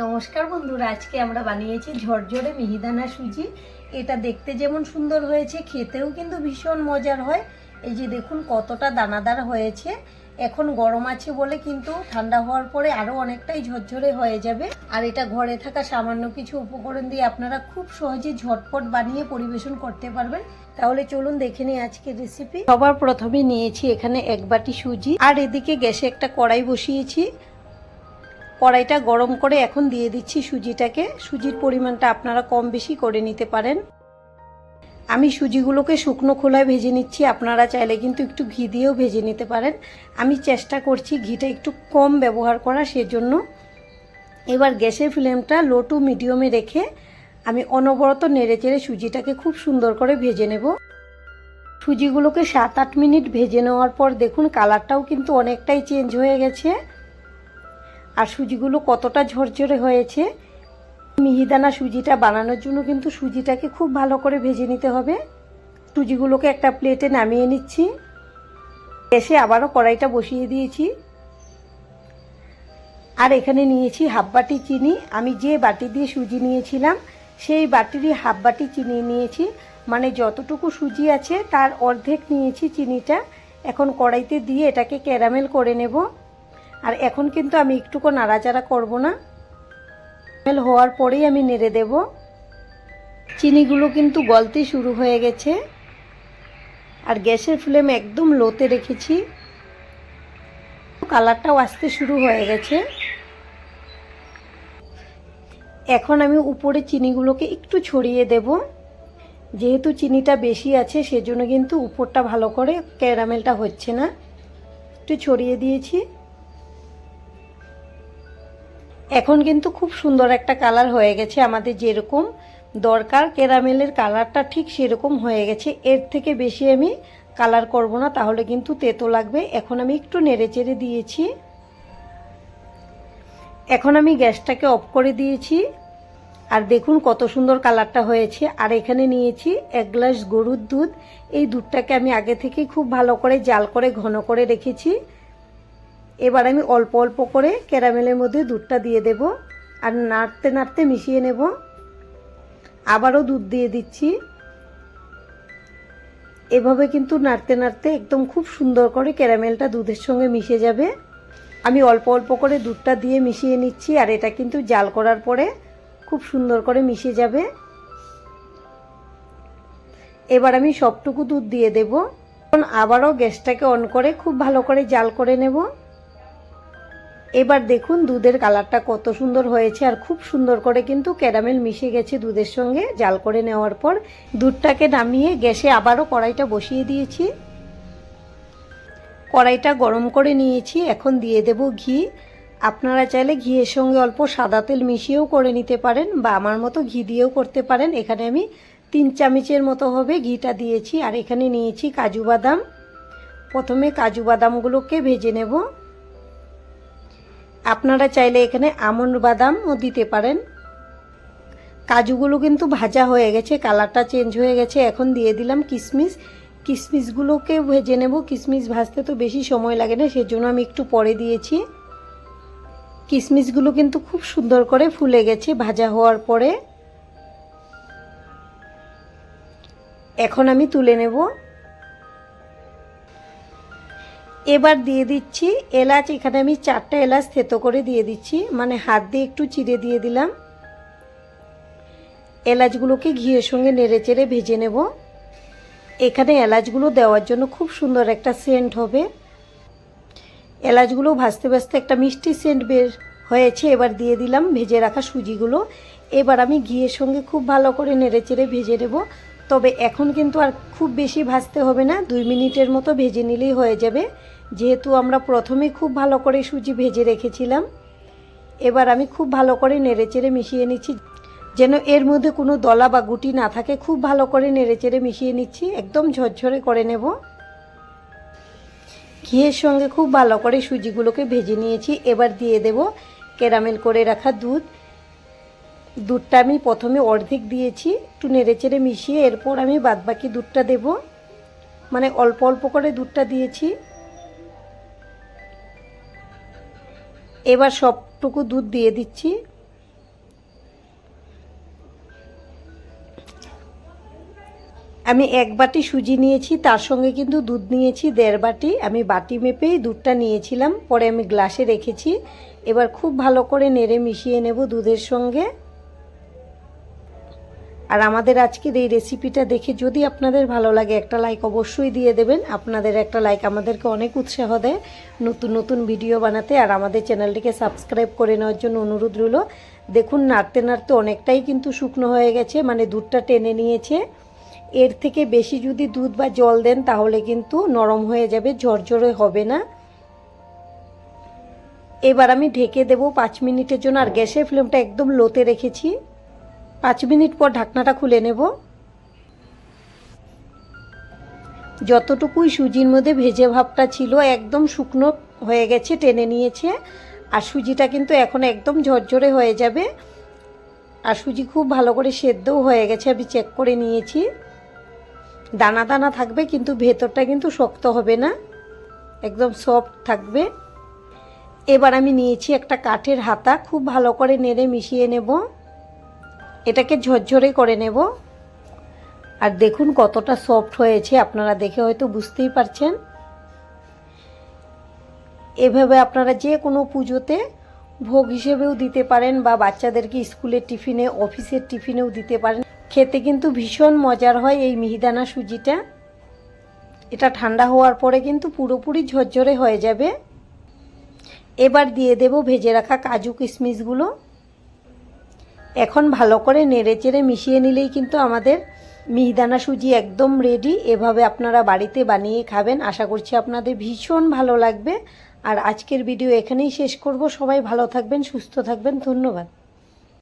নমস্কার বন্ধুরা, আজকে আমরা বানিয়েছি ঝরঝরে মিহিদানা সুজি। এটা দেখতে যেমন সুন্দর হয়েছে, খেতেও কিন্তু ভীষণ মজার হয়। এই যে দেখুন কতটা দানাদার হয়েছে। এখন গরম আছে বলে কিন্তু ঠান্ডা হওয়ার পরে আরও অনেকটাই ঝরঝরে হয়ে যাবে। আর এটা ঘরে থাকা সামান্য কিছু উপকরণ দিয়ে আপনারা খুব সহজে ঝটপট বানিয়ে পরিবেশন করতে পারবেন। তাহলে চলুন দেখে নিই আজকের রেসিপি। সবার প্রথমে নিয়েছি এখানে 1 বাটি সুজি, আর এদিকে গ্যাসে একটা কড়াই বসিয়েছি। কড়াইটা গরম করে এখন দিয়ে দিচ্ছি সুজিটাকে। সুজির পরিমাণটা আপনারা কম বেশি করে নিতে পারেন। আমি সুজিগুলোকে শুকনো খোলায় ভেজে নিচ্ছি, আপনারা চাইলে কিন্তু একটু ঘি দিয়েও ভেজে নিতে পারেন। আমি চেষ্টা করছি ঘিটা একটু কম ব্যবহার করার, সেজন্য এবার গ্যাসের ফ্লেমটা লো টু মিডিয়ামে রেখে আমি অনবরত নেড়েচেড়ে সুজিটাকে খুব সুন্দর করে ভেজে নেব। সুজিগুলোকে 7-8 মিনিট ভেজে নেওয়ার পর দেখুন কালারটাও কিন্তু অনেকটাই চেঞ্জ হয়ে গেছে, আর সুজিগুলো কতটা ঝরঝরে হয়েছে। মিহিদানা সুজিটা বানানোর জন্য কিন্তু সুজিটাকে খুব ভালো করে ভেজে নিতে হবে। সুজিগুলোকে একটা প্লেটে নামিয়ে নিচ্ছি। এসে আবারও কড়াইটা বসিয়ে দিয়েছি, আর এখানে নিয়েছি হাফ বাটি চিনি। আমি যে বাটি দিয়ে সুজি নিয়েছিলাম সেই বাটিরই হাফ বাটি চিনি নিয়েছি, মানে যতটুকু সুজি আছে তার অর্ধেক নিয়েছি চিনিটা। এখন কড়াইতে দিয়ে এটাকে ক্যারামেল করে নেব। আর এখন কিন্তু আমি একটুকু নাড়াচাড়া করব না, ক্যারামেল হওয়ার পরেই আমি নেড়ে দেব। চিনিগুলো কিন্তু গলতে শুরু হয়ে গেছে, আর গ্যাসের ফ্লেম একদম লোতে রেখেছি। কালারটাও আসতে শুরু হয়ে গেছে। এখন আমি উপরে চিনিগুলোকে একটু ছড়িয়ে দেব। যেহেতু চিনিটা বেশি আছে সেজন্য কিন্তু উপরটা ভালো করে ক্যারামেলটা হচ্ছে না, একটু ছড়িয়ে দিয়েছি। এখন কিন্তু খুব সুন্দর একটা কালার হয়ে গেছে। আমাদের যেরকম দরকার ক্যারামেলের কালারটা ঠিক সেরকম হয়ে গেছে। এর থেকে বেশি আমি কালার করব না, তাহলে কিন্তু তেতো লাগবে। এখন আমি একটু নেড়েচেড়ে দিয়েছি। এখন আমি গ্যাসটাকে অফ করে দিয়েছি, আর দেখুন কত সুন্দর কালারটা হয়েছে। আর এখানে নিয়েছি 1 গ্লাস গরুর দুধ। এই দুধটাকে আমি আগে থেকেই খুব ভালো করে জাল করে ঘন করে রেখেছি। এবার আমি অল্প অল্প করে ক্যারামেলের মধ্যে দুধটা দিয়ে দেব, আর নাড়তে নাড়তে মিশিয়ে নেব। আবারও দুধ দিয়ে দিচ্ছি। এভাবে কিন্তু নাড়তে নাড়তে একদম খুব সুন্দর করে ক্যারামেলটা দুধের সঙ্গে মিশে যাবে। আমি অল্প অল্প করে দুধটা দিয়ে মিশিয়ে নিচ্ছি, আর এটা কিন্তু জাল করার পরে খুব সুন্দর করে মিশে যাবে। এবার আমি সবটুকু দুধ দিয়ে দেব। এখন আবারও গ্যাসটাকে অন করে খুব ভালো করে জাল করে নেব। এবার দেখুন দুধের কালারটা কত সুন্দর হয়েছে, আর খুব সুন্দর করে কিন্তু ক্যারামেল মিশে গেছে দুধের সঙ্গে জাল করে নেওয়ার পর। দুধটাকে নামিয়ে গ্যাসে আবারও কড়াইটা বসিয়ে দিয়েছি। কড়াইটা গরম করে নিয়েছি। এখন দিয়ে দেব ঘি। আপনারা চাইলে ঘিয়ের সঙ্গে অল্প সাদা তেল মিশিয়েও করে নিতে পারেন, বা আমার মতো ঘি দিয়েও করতে পারেন। এখানে আমি 3 চামচের মতো হবে ঘিটা দিয়েছি। আর এখানে নিয়েছি কাজু বাদাম। প্রথমে কাজু বাদামগুলোকে ভেজে নেব। আপনারা চাইলে এখানে আমন্ড বাদামও দিতে পারেন। কাজুগুলো কিন্তু ভাজা হয়ে গেছে, কালারটা চেঞ্জ হয়ে গেছে। এখন দিয়ে দিলাম কিশমিশ। কিশমিশগুলোকে ভেজে নেব। কিশমিশ ভাজতে তো বেশি সময় লাগে না, সেজন্য আমি একটু পরে দিয়েছি। কিশমিশগুলো কিন্তু খুব সুন্দর করে ফুলে গেছে ভাজা হওয়ার পরে। এখন আমি তুলে নেব। এবার দিয়ে দিচ্ছি এলাচ। এখানে আমি 4টা এলাচ থেতো করে দিয়ে দিচ্ছি, মানে হাত দিয়ে একটু চিড়ে দিয়ে দিলাম। এলাচগুলোকে ঘিয়ের সঙ্গে নেড়েচেড়ে ভেজে নেব। এখানে এলাচগুলো দেওয়ার জন্য খুব সুন্দর একটা সেন্ট হবে। এলাচগুলো ভাজতে ভাজতে একটা মিষ্টি সেন্ট বের হয়েছে। এবার দিয়ে দিলাম ভেজে রাখা সুজিগুলো। এবার আমি ঘিয়ের সঙ্গে খুব ভালো করে নেড়েচেড়ে ভেজে নেব। তবে এখন কিন্তু আর খুব বেশি ভাজতে হবে না, 2 মিনিটের মতো ভেজে নিলেই হয়ে যাবে, যেহেতু আমরা প্রথমে খুব ভালো করে সুজি ভেজে রেখেছিলাম। এবার আমি খুব ভালো করে নেড়েচেড়ে মিশিয়ে নিচ্ছি, যেন এর মধ্যে কোনো দলা বা গুটি না থাকে। খুব ভালো করে নেড়েচেড়ে মিশিয়ে নিচ্ছি, একদম ঝরঝরে করে নেব। ঘিয়ের সঙ্গে খুব ভালো করে সুজিগুলোকে ভেজে নিয়েছি। এবার দিয়ে দেব ক্যারামেল করে রাখা দুধ। দুধটা আমি প্রথমে অর্ধেক দিয়েছি, একটু নেড়েচেড়ে মিশিয়ে এরপর আমি বাদবাকি দুধটা দেব, মানে অল্প অল্প করে দুধটা দিয়েছি। এবার সবটুকু দুধ দিয়ে দিচ্ছি। আমি 1 বাটি সুজি নিয়েছি, তার সঙ্গে কিন্তু দুধ নিয়েছি 1.5 বাটি। আমি বাটি মেপেই দুধটা নিয়েছিলাম, পরে আমি গ্লাসে রেখেছি। এবার খুব ভালো করে নেড়ে মিশিয়ে নেব দুধের সঙ্গে। আর আমাদের আজকের এই রেসিপিটা দেখে যদি আপনাদের ভালো লাগে একটা লাইক অবশ্যই দিয়ে দেবেন। আপনাদের একটা লাইক আমাদেরকে অনেক উৎসাহ দেয় নতুন নতুন ভিডিও বানাতে। আর আমাদের চ্যানেলটিকে সাবস্ক্রাইব করে নেওয়ার জন্য অনুরোধ রইল। দেখুন নাড়তে নাড়তে অনেকটাই কিন্তু শুকনো হয়ে গেছে, মানে দুধটা টেনে নিয়েছে। এর থেকে বেশি যদি দুধ বা জল দেন তাহলে কিন্তু নরম হয়ে যাবে, ঝরঝরে হবে না। এবার আমি ঢেকে দেব 5 মিনিটের জন্য। আর গ্যাসের ফ্লেমটা একদম লোতে রেখেছি। 5 মিনিট পর ঢাকনাটা খুলে নেব। যতটুকুই সুজির মধ্যে ভেজে ভাবটা ছিল একদম শুকনো হয়ে গেছে, টেনে নিয়েছে। আর সুজিটা কিন্তু এখন একদম ঝরঝরে হয়ে যাবে। আর সুজি খুব ভালো করে সেদ্ধও হয়ে গেছে, আমি চেক করে নিয়েছি। দানা দানা থাকবে কিন্তু ভেতরটা কিন্তু শক্ত হবে না, একদম সফট থাকবে। এবার আমি নিয়েছি একটা কাঠের হাতা, খুব ভালো করে নেড়ে মিশিয়ে নেব। এটাকে ঝরঝরে করে নেব। আর দেখুন কতটা সফট হয়েছে, আপনারা দেখে হয়তো বুঝতেই পারছেন। এভাবে আপনারা যে কোনো পুজোতে ভোগ হিসেবেও দিতে পারেন বা বাচ্চাদেরকে স্কুলের টিফিনে, অফিসের টিফিনেও দিতে পারেন। খেতে কিন্তু ভীষণ মজার হয় এই মিহিদানা সুজিটা। এটা ঠান্ডা হওয়ার পরে কিন্তু পুরোপুরি ঝরঝরে হয়ে যাবে। এবার দিয়ে দেব ভেজে রাখা কাজু কিশমিশগুলো। এখন ভালো করে নেড়েচেড়ে মিশিয়ে নিলেই কিন্তু আমাদের মিহিদানা সুজি একদম রেডি। এভাবে আপনারা বাড়িতে বানিয়ে খাবেন, আশা করছি আপনাদের ভীষণ ভালো লাগবে। আর আজকের ভিডিও এখানেই শেষ করব। সবাই ভালো থাকবেন, সুস্থ থাকবেন, ধন্যবাদ।